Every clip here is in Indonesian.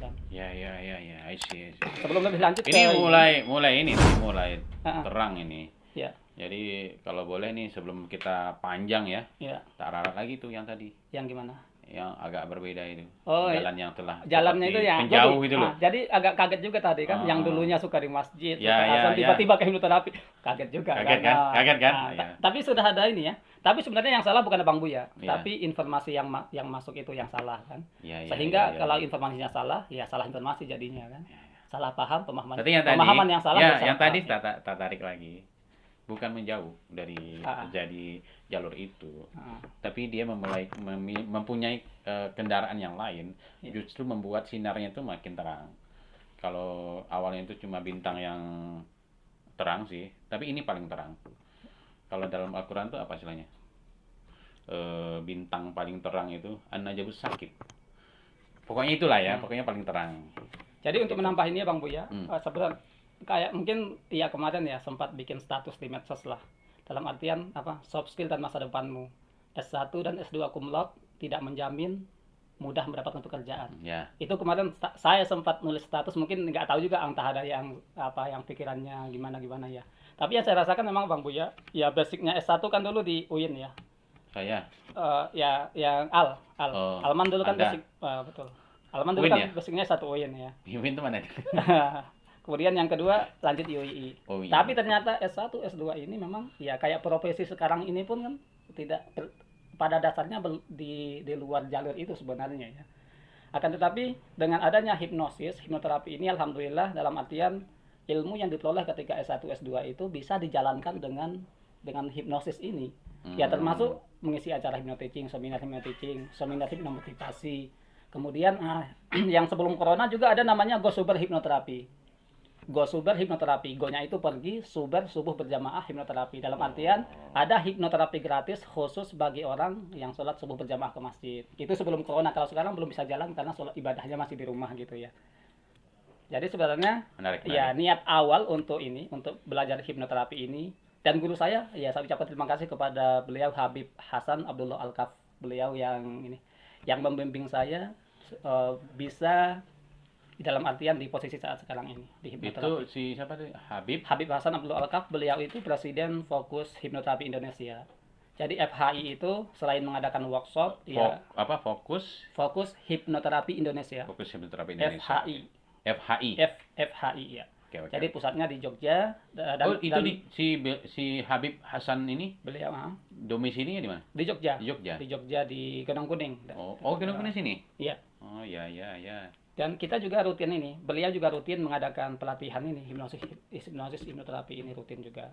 kan. Ya, I see. Sebelum lebih lanjut Ini ke mulai Ah, ah. terang ini. Ya, Jadi kalau boleh nih sebelum kita panjang ya, ya, tak ralat lagi tuh yang tadi, yang gimana? yang agak berbeda itu. Oh, Jalan yang telah jalannya itu seperti ya. penjauh gitu loh. Jadi agak kaget juga tadi kan, yang Ah, dulunya suka di masjid, ya, suka azan, ya. tiba-tiba ke hipnoterapi. Kaget juga Kaget kan. kan? Kaget kan? Iya. Tapi sudah ada ini ya. Tapi sebenarnya yang salah bukan Bang Buya, Iya. tapi informasi yang masuk itu yang salah kan. Iya, Sehingga iya. kalau informasinya salah, ya salah informasi jadinya kan. Salah paham, Berarti yang tadi, pemahaman yang salah. ya, dan salah yang tadi paham. tak tarik lagi. Bukan menjauh dari Ah, ah. jadi jalur itu, Ah, tapi dia mempunyai kendaraan yang lain, Iya. justru membuat sinarnya itu makin terang. Kalau awalnya itu cuma bintang yang terang sih, tapi ini paling terang. Kalau dalam Al-Quran itu apa istilahnya? Bintang paling terang itu an-najabus sakit. Pokoknya itulah ya, pokoknya paling terang. Jadi untuk menambah ini ya Bang Buya, Hmm. sebenarnya kayak mungkin ya kemarin ya sempat bikin status di medsos lah. Dalam artian apa? Soft skill dan masa depanmu. S1 dan S2 cum laude tidak menjamin mudah mendapatkan pekerjaan. Ya, Itu kemarin saya sempat nulis status, mungkin nggak tahu juga entah ada yang apa yang pikirannya gimana ya. Tapi yang saya rasakan memang Bang Buya, ya basicnya S1 kan dulu di UIN ya. saya. Ya yang Oh, Alman dulu kan Anda. basic, betul. Alman dulu UIN kan ya? basicnya satu UIN ya. Mimin itu mana? Kemudian yang kedua lanjut UII. Oh, iya. Tapi ternyata S1, S2 ini memang ya kayak profesi sekarang ini pun kan tidak pada dasarnya di luar jalur itu sebenarnya ya. Akan tetapi dengan adanya hipnoterapi ini alhamdulillah dalam artian ilmu yang diperoleh ketika S1, S2 itu bisa dijalankan dengan hipnosis ini. Ya termasuk mengisi acara hypnoteaching, seminar hipnomotivasi. Kemudian yang sebelum corona juga ada namanya Go Suber Hipnoterapi. Go Suber Hipnoterapi. Go-nya itu pergi, Suber subuh berjamaah hipnoterapi. Dalam artian ada hipnoterapi gratis khusus bagi orang yang sholat subuh berjamaah ke masjid. Itu sebelum corona. Kalau sekarang belum bisa jalan karena sholat ibadahnya masih di rumah gitu ya. Jadi sebenarnya Menarik. ya niat awal untuk belajar hipnoterapi ini, dan guru saya ya saya ucapkan terima kasih kepada beliau Habib Hasan Abdullah Alkaf, beliau yang membimbing saya bisa di dalam artian di posisi saat sekarang ini di Itu hipnoterapi. si siapa tuh? Habib. Habib Hasan Abdullah Alkaf, beliau itu presiden Fokus Hipnoterapi Indonesia. Jadi FHI itu selain mengadakan workshop ya Fokus Fokus Hipnoterapi Indonesia. Fokus Hipnoterapi Indonesia. FHI. FHI. FHI ya. Oke. Jadi pusatnya di Jogja itu si Habib Hasan ini beliau domisilinya di mana? di Jogja. Di Jogja. Di Jogja di Gunung Kuning. Gunung sini. Iya. Oh, ya. Dan kita juga rutin ini. Beliau juga rutin mengadakan pelatihan ini hipnosis hipnoterapi ini rutin juga.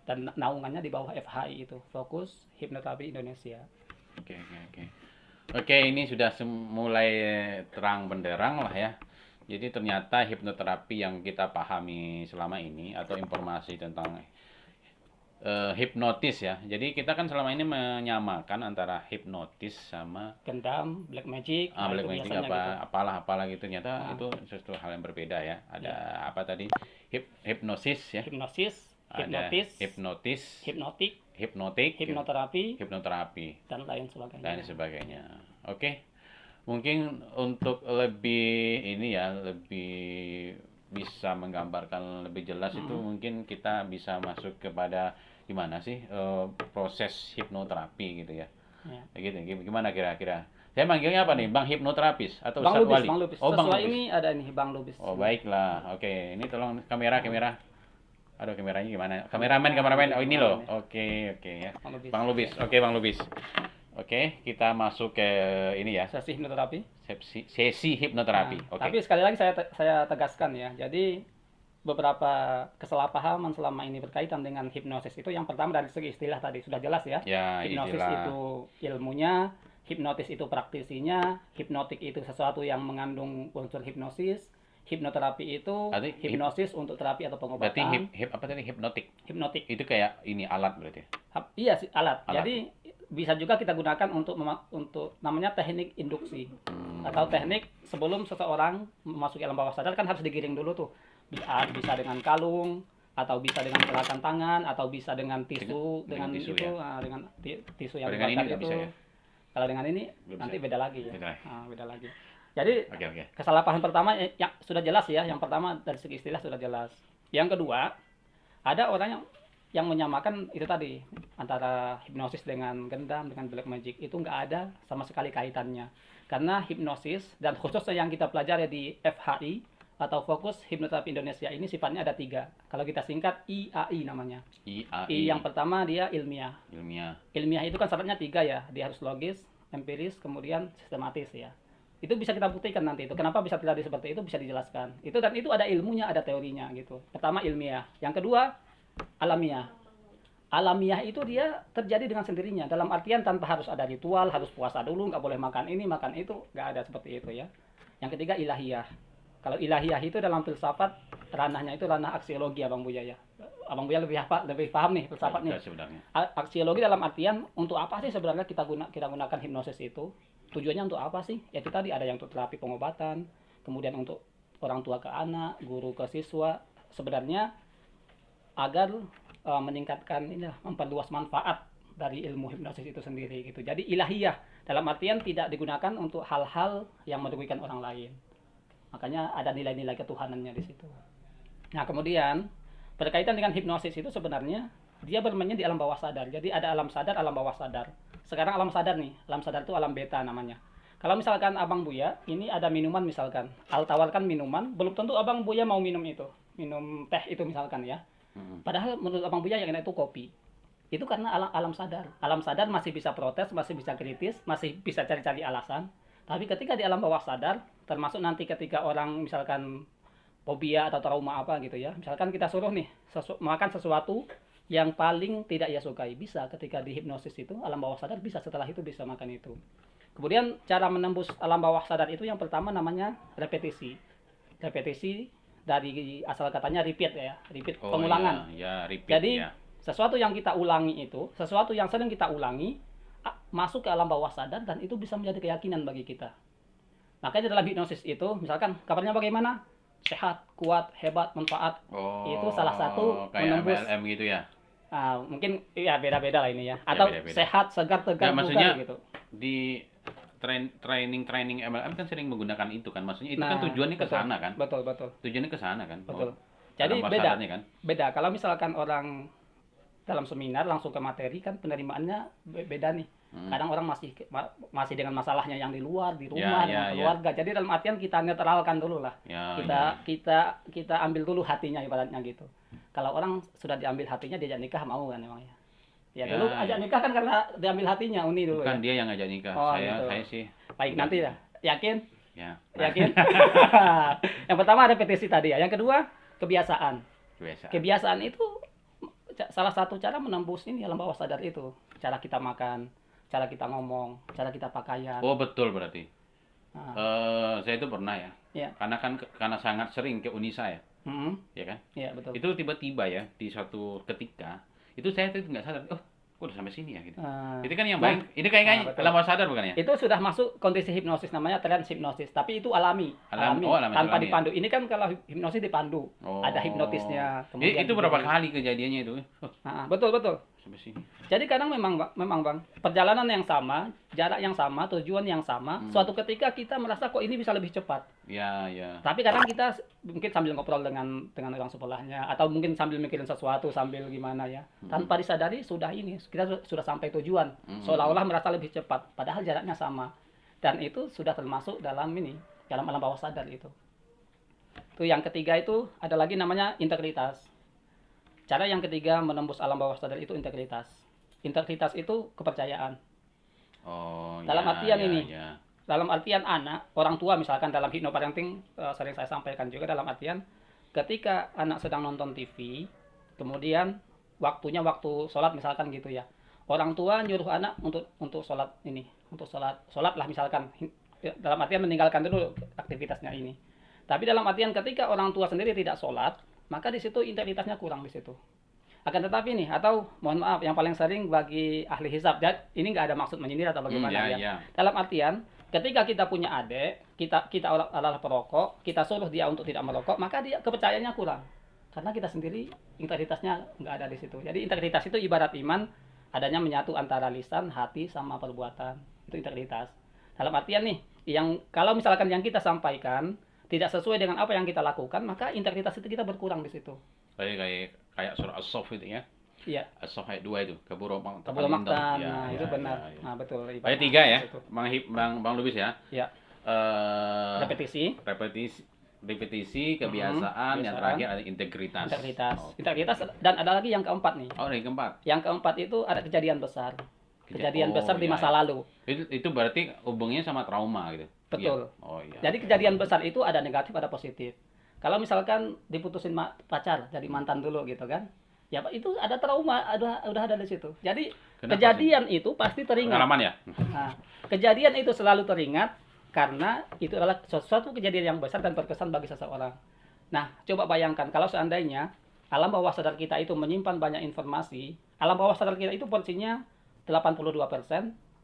Dan naungannya di bawah FHI itu, Fokus Hipnoterapi Indonesia. Oke. Oke, ini sudah mulai terang benderang lah ya. Jadi ternyata hipnoterapi yang kita pahami selama ini atau informasi tentang hipnotis ya. Jadi kita kan selama ini menyamakan antara hipnotis sama Gendam, black magic, black itu magic biasanya gitu. apalah gitu. Ternyata itu sesuatu hal yang berbeda ya. Ada apa tadi? Hipnosis ya. Hipnosis, Ada hipnotis, hipnotik, hipnotik, hipnoterapi, dan lain sebagainya. dan sebagainya. Oke. Mungkin untuk lebih ini ya, lebih bisa menggambarkan lebih jelas itu mungkin kita bisa masuk kepada gimana sih proses hipnoterapi gitu ya. Gitu. Gimana kira-kira? Saya manggilnya apa nih? Bang hipnoterapis atau Bang Ustadz Lubis, Wali? Bang Lubis. Oh, Bang Sesuai Lubis. ini ada ini Bang Lubis. Oh, baiklah. Oke, ini tolong kamera. Aduh, kameranya gimana? Kameramen. Oh, ini loh. Oke ya. Bang Lubis. Oke, Bang Lubis. Oke, kita masuk ke ini ya. Sesi hipnoterapi. Sesi hipnoterapi. Oke. Tapi sekali lagi saya tegaskan ya. Jadi beberapa kesalahpahaman selama ini berkaitan dengan hipnosis itu yang pertama dari segi istilah tadi sudah jelas ya. Ya, Hipnosis istilah. itu ilmunya, hipnotis itu praktisinya, hipnotik itu sesuatu yang mengandung unsur hipnosis, hipnoterapi itu Berarti hipnosis untuk terapi atau Berarti pengobatan. apa tadi? Hipnotik. Hipnotik. Itu kayak ini alat berarti. Iya sih alat. Alat. Jadi bisa juga kita gunakan untuk namanya teknik induksi atau teknik sebelum seseorang memasuki alam bawah sadar kan harus digiring dulu tuh. Bisa dengan kalung atau bisa dengan gerakan tangan atau bisa dengan tisu Dengan tisu, itu ya. dengan tisu yang Dengan ini dibakar nggak itu. bisa ya? Kalau dengan ini Belum nanti bisa. beda lagi ya. Beda. Beda lagi. Jadi Oke, oke. kesalahpahaman pertama yang sudah jelas ya. Yang pertama dari segi istilah sudah jelas. Yang kedua, ada orang yang menyamakan itu tadi antara hipnosis dengan gendam dengan black magic itu nggak ada sama sekali kaitannya. Karena hipnosis dan khususnya yang kita pelajari di FHI atau Fokus Hipnoterapi Indonesia ini sifatnya ada 3. Kalau kita singkat IAI namanya. I yang pertama dia ilmiah. Ilmiah. Ilmiah itu kan syaratnya 3 ya. Dia harus logis, empiris, kemudian sistematis ya. Itu bisa kita buktikan nanti itu. Kenapa bisa terjadi seperti itu bisa dijelaskan. Itu dan itu ada ilmunya, ada teorinya gitu. Pertama ilmiah. Yang kedua alamiah. Alamiah itu dia terjadi dengan sendirinya. Dalam artian tanpa harus ada ritual, harus puasa dulu, nggak boleh makan ini, makan itu, nggak ada seperti itu ya. Yang ketiga ilahiyah. Kalau ilahiyah itu dalam filsafat ranahnya itu ranah aksiologi Abang Buya ya. Abang Buya lebih paham nih filsafat nih. Sebenarnya. Aksiologi dalam artian untuk apa sih sebenarnya kita gunakan hipnosis itu? Tujuannya untuk apa sih? Ya itu tadi ada yang untuk terapi pengobatan, kemudian untuk orang tua ke anak, guru ke siswa. Sebenarnya agar meningkatkan ini memperluas manfaat dari ilmu hipnosis itu sendiri gitu. Jadi ilahiyah dalam artian tidak digunakan untuk hal-hal yang merugikan orang lain. Makanya ada nilai-nilai ketuhanannya di situ. Nah, kemudian berkaitan dengan hipnosis itu sebenarnya dia bermainnya di alam bawah sadar. Jadi ada alam sadar, alam bawah sadar. Sekarang alam sadar nih, alam sadar itu alam beta namanya. Kalau misalkan Abang Buya, ini ada minuman misalkan, Al tawarkan minuman, belum tentu Abang Buya mau minum itu, minum teh itu misalkan ya. Padahal menurut Abang Buya yang enak itu kopi. Itu karena alam sadar. Alam sadar masih bisa protes, masih bisa kritis, masih bisa cari-cari alasan. Tapi ketika di alam bawah sadar, termasuk nanti ketika orang misalkan fobia atau trauma apa gitu ya, misalkan kita suruh nih makan sesuatu yang paling tidak ia sukai, bisa ketika di hipnosis itu alam bawah sadar bisa, setelah itu bisa makan itu. Kemudian cara menembus alam bawah sadar itu yang pertama namanya repetisi. Repetisi dari asal katanya repeat ya, repeat pengulangan. Ya, repeat. Jadi ya. sesuatu yang kita ulangi itu, sesuatu yang sering kita ulangi masuk ke alam bawah sadar dan itu bisa menjadi keyakinan bagi kita. Makanya dalam hipnosis itu, misalkan kabarnya bagaimana? Sehat, kuat, hebat, manfaat. Itu salah satu kayak menembus. MLM gitu ya. Mungkin ya beda-beda lah ini ya. Atau beda-beda. sehat, segar, tegar, maksudnya gitu. Di training MLM kan sering menggunakan itu kan. Maksudnya itu kan Nah, tujuannya ke betul. sana kan. Betul. Tujuannya ke sana kan. Betul. Jadi alam beda. sadarnya kan. Beda. Kalau misalkan orang dalam seminar langsung ke materi kan penerimaannya beda nih. Kadang orang masih dengan masalahnya yang di luar, di rumah, dengan keluarga. Jadi dalam artian kita netralkan dulu lah. Kita ambil dulu hatinya ibaratnya gitu. Kalau orang sudah diambil hatinya diajak nikah mau kan emangnya. Ya dulu ajak nikah kan karena diambil hatinya Uni dulu. Bukan dia yang ngajak nikah. Saya sih. Baik nanti ya. Yakin? Ya. Yakin? Yang pertama ada petisi tadi ya. Yang kedua kebiasaan. Kebiasaan itu salah satu cara menembus ini alam bawah sadar itu. Cara kita makan, cara kita ngomong, cara kita pakaian. Oh betul berarti. Saya itu pernah ya. Karena sangat sering ke Unisa ya. Ya kan? Iya betul. Itu tiba-tiba ya di suatu ketika itu saya tuh nggak sadar. Oh, kok udah sampai sini ya gitu. Itu kan yang baik. Itu kayaknya alam bawah sadar bukan ya? Itu sudah masuk kondisi hipnosis namanya trance hipnosis. Tapi itu alami. Alami tanpa dipandu. Ini kan kalau hipnosis dipandu. Ada hipnotisnya. Itu berapa kali kejadiannya itu? Betul. Sampai sini. Jadi kadang memang Bang, perjalanan yang sama, jarak yang sama, tujuan yang sama, suatu ketika kita merasa kok ini bisa lebih cepat. Ya. Tapi kadang kita mungkin sambil ngobrol dengan orang sebelahnya atau mungkin sambil mikirin sesuatu sambil gimana ya. Tanpa disadari kita sudah sampai tujuan. Seolah-olah merasa lebih cepat, padahal jaraknya sama. Dan itu sudah termasuk dalam alam bawah sadar itu. Itu yang ketiga itu ada lagi namanya integritas. Cara yang ketiga menembus alam bawah sadar itu integritas. Integritas itu kepercayaan. Dalam artian dalam artian anak, orang tua misalkan dalam hypnoparenting sering saya sampaikan juga dalam artian ketika anak sedang nonton TV, kemudian waktu sholat misalkan gitu ya. Orang tua nyuruh anak untuk sholat untuk sholat lah misalkan. Dalam artian meninggalkan dulu aktivitasnya ini. Tapi dalam artian ketika orang tua sendiri tidak sholat, maka di situ integritasnya kurang di situ. Akan tetapi atau mohon maaf yang paling sering bagi ahli hisab, ini nggak ada maksud menyindir atau bagaimana Dalam artian ketika kita punya adik, kita adalah perokok, kita suruh dia untuk tidak merokok, maka dia kepercayaannya kurang. Karena kita sendiri integritasnya nggak ada di situ. Jadi integritas itu ibarat iman, adanya menyatu antara lisan, hati sama perbuatan. Itu integritas. Dalam artian Yang kalau misalkan yang kita sampaikan tidak sesuai dengan apa yang kita lakukan, maka integritas itu kita berkurang di situ. Kayak surah As-Saff itu ya. Iya. As-Saff ayat 2 itu, keburu Kabul makan, Ya, nah ya, itu benar. ya, ya. Nah betul. Ayat 3 ya, Itu. Bang Lubis ya. Ya. Repetisi. Repetisi, kebiasaan, yang kebiasaan. terakhir ada integritas. Integritas. Oh. Integritas, dan ada lagi yang keempat nih. Oh, yang keempat. Yang keempat itu ada kejadian besar. Kejadian besar di iya, masa iya. lalu. Itu berarti hubungnya sama trauma gitu. Betul. Iya. Oh iya. Jadi kejadian besar itu ada negatif, ada positif. Kalau misalkan diputusin pacar, jadi mantan dulu gitu kan. Ya itu ada trauma, udah ada di situ. Jadi Kenapa kejadian itu pasti teringat. Pengalaman ya? Nah, kejadian itu selalu teringat karena itu adalah sesuatu kejadian yang besar dan berkesan bagi seseorang. Nah, coba bayangkan kalau seandainya alam bawah sadar kita itu menyimpan banyak informasi, alam bawah sadar kita itu porsinya 82%,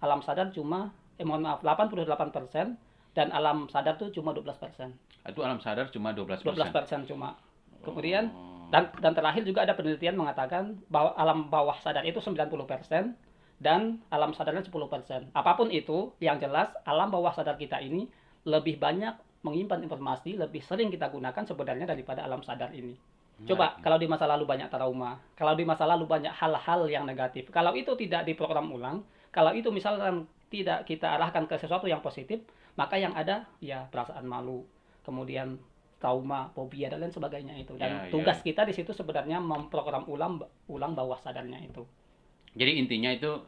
alam sadar cuma 88%, dan alam sadar tuh cuma 12%. Itu alam sadar cuma 12%. 12% cuma. Kemudian Oh. dan terakhir juga ada penelitian mengatakan bahwa alam bawah sadar itu 90% dan alam sadarnya 10%. Apapun itu, yang jelas alam bawah sadar kita ini lebih banyak menyimpan informasi, lebih sering kita gunakan sebenarnya daripada alam sadar ini. Coba kalau di masa lalu banyak trauma, kalau di masa lalu banyak hal-hal yang negatif, kalau itu tidak diprogram ulang, kalau itu misalkan tidak kita arahkan ke sesuatu yang positif, maka yang ada ya perasaan malu, kemudian trauma, fobia dan lain sebagainya itu. Dan Ya, tugas kita di situ sebenarnya memprogram ulang bawah sadarnya itu. Jadi intinya itu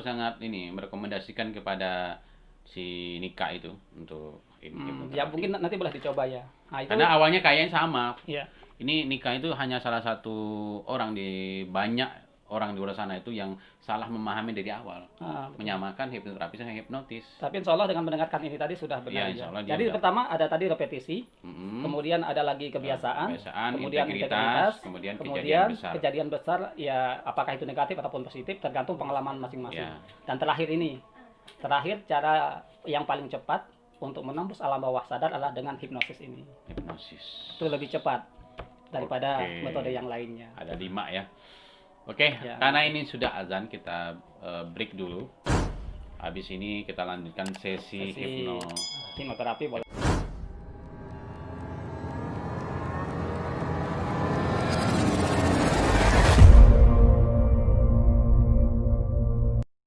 sangat ini merekomendasikan kepada si Nika itu untuk hipnoterapi. Ya mungkin nanti boleh dicoba ya. Nah, itu Karena awalnya kayaknya sama. ya. Ini Nika itu hanya salah satu orang di banyak orang di luar sana itu yang salah memahami dari awal, menyamakan hipnoterapi sama hipnotis. Tapi insya Allah dengan mendengarkan ini tadi sudah benar Iya, ya. insya Allah dia Jadi udah. pertama ada tadi repetisi, Mm-mm. kemudian ada lagi kebiasaan, kemudian integritas, kemudian kejadian besar ya, apakah itu negatif ataupun positif tergantung pengalaman masing-masing. Ya. Dan terakhir cara yang paling cepat untuk menembus alam bawah sadar adalah dengan hipnosis ini. Hipnosis. Itu lebih cepat daripada Oke. metode yang lainnya. Ada 5 ya. Oke, Ya. karena ini sudah azan, kita break dulu. Habis ini kita lanjutkan sesi Hipnoterapi boleh.